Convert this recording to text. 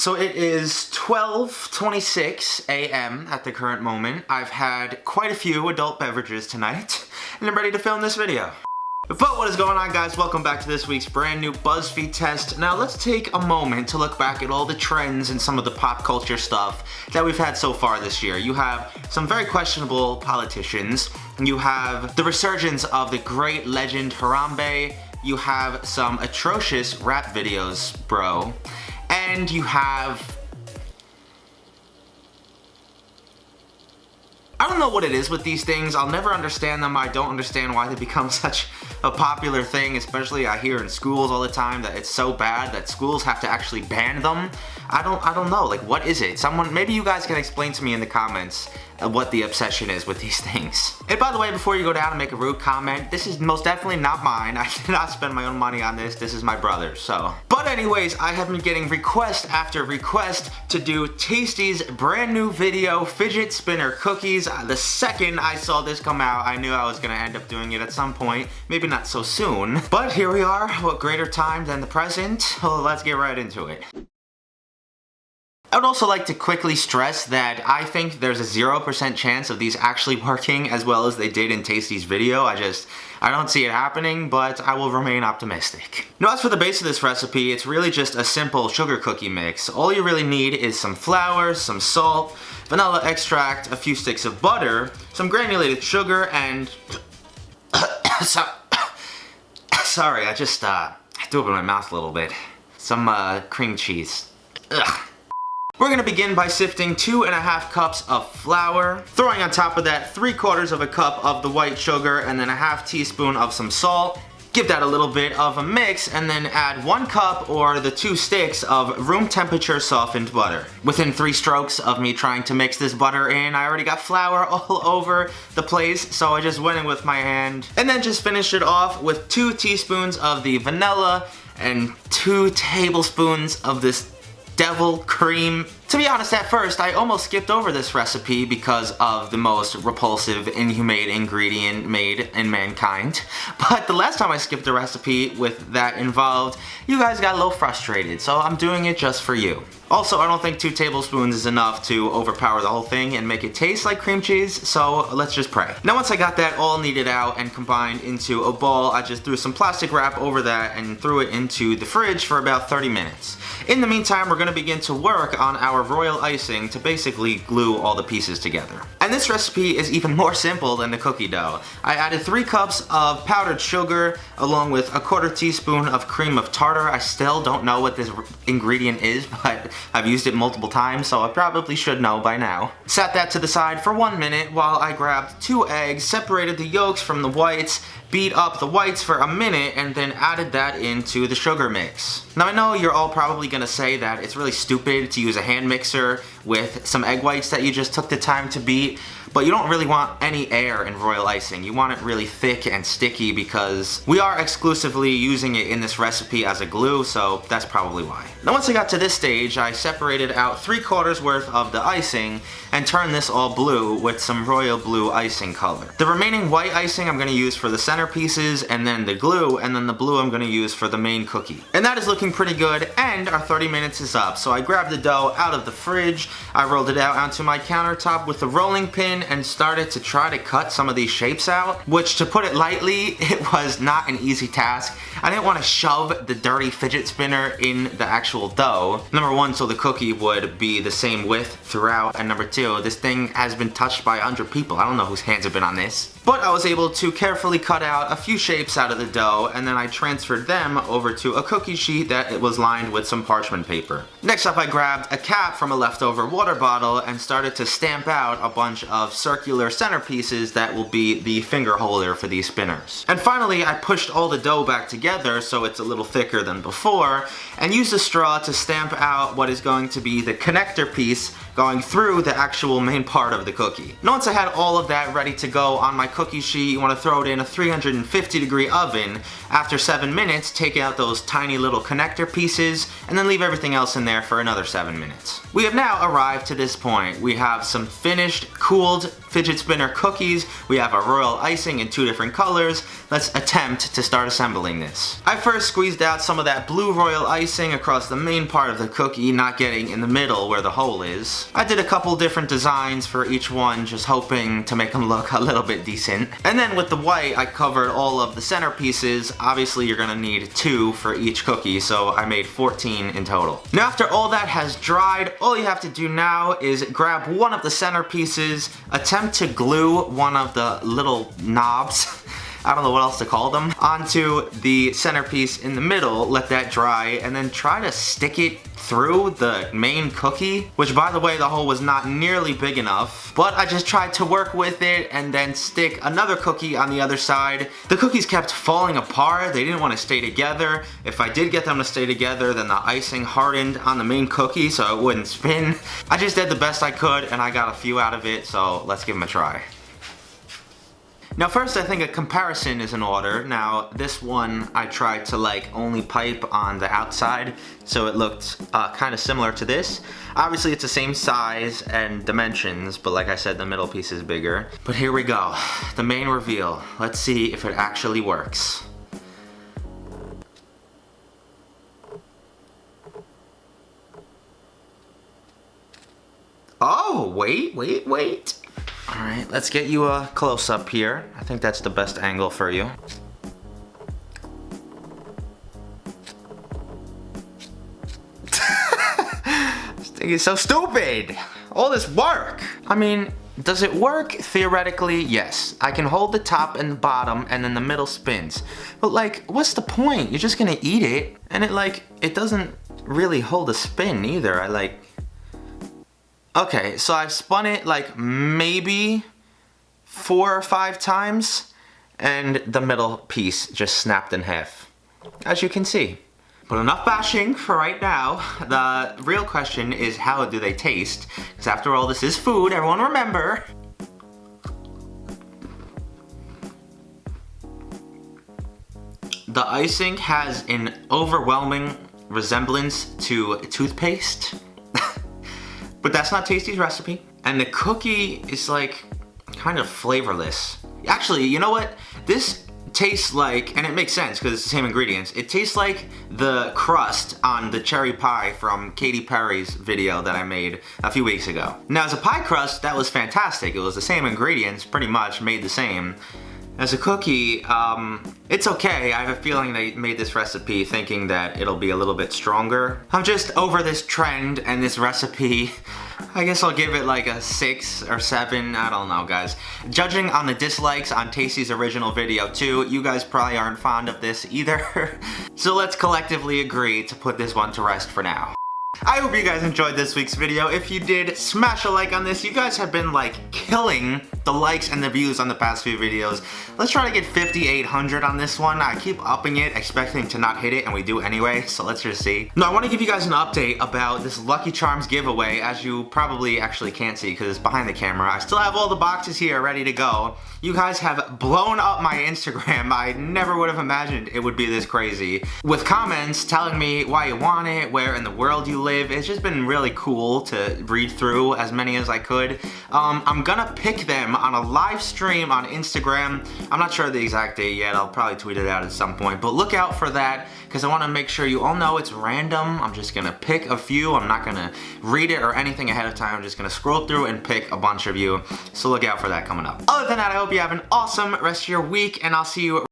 So it is 12:26 a.m. at the current moment. I've had quite a few adult beverages tonight, and I'm ready to film this video. But what is going on, guys? Welcome back to this week's brand new Buzzfeed test. Now let's take a moment to look back at all the trends and some of the pop culture stuff that we've had so far this year. You have some very questionable politicians. You have the resurgence of the great legend Harambe. You have some atrocious rap videos, bro. And you have... I don't know what it is with these things. I'll never understand them. I don't understand why they become such a popular thing, especially I hear in schools all the time that it's so bad that schools have to actually ban them. I don't know, like, what is it? Someone, maybe you guys can explain to me in the comments what the obsession is with these things. And by the way, before you go down and make a rude comment, this is most definitely not mine. I did not spend my own money on this. This is my brother's, so. But anyways, I have been getting request after request to do Tasty's brand new video, fidget spinner cookies. The second I saw this come out, I knew I was gonna end up doing it at some point. Maybe not so soon, but here we are. What greater time than the present? Well, let's get right into it. I would also like to quickly stress that I think there's a 0% chance of these actually working as well as they did in Tasty's video. I don't see it happening, but I will remain optimistic. Now, as for the base of this recipe, it's really just a simple sugar cookie mix. All you really need is some flour, some salt, vanilla extract, a few sticks of butter, some granulated sugar, and... Sorry, I threw up in my mouth a little bit. Some cream cheese. Ugh. We're gonna begin by sifting 2½ cups of flour, throwing on top of that 3/4 of a cup of the white sugar, and then a ½ teaspoon of some salt. Give that a little bit of a mix, and then add 1 cup or the 2 sticks of room temperature softened butter. Within 3 strokes of me trying to mix this butter in, I already got flour all over the place, so I just went in with my hand. And then just finished it off with 2 teaspoons of the vanilla and 2 tablespoons of this devil cream. To be honest, at first, I almost skipped over this recipe because of the most repulsive, inhumane ingredient made in mankind. But the last time I skipped a recipe with that involved, you guys got a little frustrated, so I'm doing it just for you. Also, I don't think 2 tablespoons is enough to overpower the whole thing and make it taste like cream cheese, so let's just pray. Now, once I got that all kneaded out and combined into a ball, I just threw some plastic wrap over that and threw it into the fridge for about 30 minutes. In the meantime, we're gonna begin to work on our royal icing to basically glue all the pieces together. And this recipe is even more simple than the cookie dough. I added 3 cups of powdered sugar along with a 1/4 teaspoon of cream of tartar. I still don't know what this ingredient is, but I've used it multiple times, so I probably should know by now. Set that to the side for 1 minute while I grabbed 2 eggs, separated the yolks from the whites, beat up the whites for a minute, and then added that into the sugar mix. Now, I know you're all probably gonna say that it's really stupid to use a hand mixer with some egg whites that you just took the time to beat, but you don't really want any air in royal icing. You want it really thick and sticky because we are exclusively using it in this recipe as a glue, so that's probably why. Now, once I got to this stage, I separated out 3/4 worth of the icing and turned this all blue with some royal blue icing color. The remaining white icing I'm gonna use for the centerpieces, and then the glue, and then the blue I'm gonna use for the main cookie. And that is looking pretty good, and our 30 minutes is up. So I grabbed the dough out of the fridge, I rolled it out onto my countertop with a rolling pin, and started to try to cut some of these shapes out, which, to put it lightly, it was not an easy task. I didn't want to shove the dirty fidget spinner in the actual dough. Number 1, so the cookie would be the same width throughout, and number 2, this thing has been touched by 100 people. I don't know whose hands have been on this. But I was able to carefully cut out a few shapes out of the dough, and then I transferred them over to a cookie sheet that was lined with some parchment paper. Next up, I grabbed a cap from a leftover water bottle and started to stamp out a bunch of circular centerpieces that will be the finger holder for these spinners. And finally, I pushed all the dough back together so it's a little thicker than before, and used a straw to stamp out what is going to be the connector piece going through the actual main part of the cookie. Now, once I had all of that ready to go on my cookie sheet, you want to throw it in a 350-degree oven. After 7 minutes, take out those tiny little connector pieces, and then leave everything else in there for another 7 minutes. We have now arrived to this point. We have some finished, cooled fidget spinner cookies. We have a royal icing in 2 different colors. Let's attempt to start assembling this. I first squeezed out some of that blue royal icing across the main part of the cookie, not getting in the middle where the hole is. I did a couple different designs for each one, just hoping to make them look a little bit decent. And then with the white, I covered all of the center pieces. Obviously, you're gonna need 2 for each cookie, so I made 14 in total. Now, after all that has dried, all you have to do now is grab one of the center pieces, attempt to glue one of the little knobs, I don't know what else to call them, onto the centerpiece in the middle, let that dry, and then try to stick it through the main cookie, which by the way, the hole was not nearly big enough, but I just tried to work with it and then stick another cookie on the other side. The cookies kept falling apart. They didn't want to stay together. If I did get them to stay together, then the icing hardened on the main cookie so it wouldn't spin. I just did the best I could and I got a few out of it, so let's give them a try. Now first, I think a comparison is in order. Now this one I tried to like only pipe on the outside, so it looked kind of similar to this. Obviously it's the same size and dimensions, but like I said, the middle piece is bigger. But here we go, the main reveal. Let's see if it actually works. Oh, wait. Alright, let's get you a close-up here. I think that's the best angle for you. This thing is so stupid! All this work! I mean, does it work? Theoretically, yes. I can hold the top and the bottom and then the middle spins. But like, what's the point? You're just gonna eat it and it doesn't really hold a spin either. Okay, so I've spun it like maybe 4 or 5 times and the middle piece just snapped in half, as you can see. But enough bashing for right now. The real question is, how do they taste? Because after all, this is food, everyone remember. The icing has an overwhelming resemblance to toothpaste. But that's not Tasty's recipe. And the cookie is like kind of flavorless. Actually, you know what? This tastes like, and it makes sense because it's the same ingredients, it tastes like the crust on the cherry pie from Katy Perry's video that I made a few weeks ago. Now as a pie crust, that was fantastic. It was the same ingredients, pretty much made the same. As a cookie, it's okay. I have a feeling they made this recipe thinking that it'll be a little bit stronger. I'm just over this trend and this recipe. I guess I'll give it like a 6 or 7, I don't know guys. Judging on the dislikes on Tasty's original video too, you guys probably aren't fond of this either. So let's collectively agree to put this one to rest for now. I hope you guys enjoyed this week's video. If you did, smash a like on this. You guys have been like killing the likes and the views on the past few videos. Let's try to get 5,800 on this one. I keep upping it, expecting to not hit it, and we do anyway, so let's just see. Now, I want to give you guys an update about this Lucky Charms giveaway. As you probably actually can't see because it's behind the camera, I still have all the boxes here ready to go. You guys have blown up my Instagram. I never would have imagined it would be this crazy. With comments telling me why you want it, where in the world you live. It's just been really cool to read through as many as I could. I'm gonna pick them on a live stream on Instagram. I'm not sure the exact date yet. I'll probably tweet it out at some point, but look out for that because I want to make sure you all know it's random. I'm just gonna pick a few. I'm not gonna read it or anything ahead of time. I'm just gonna scroll through and pick a bunch of you. So look out for that coming up. Other than that, I hope you have an awesome rest of your week and I'll see you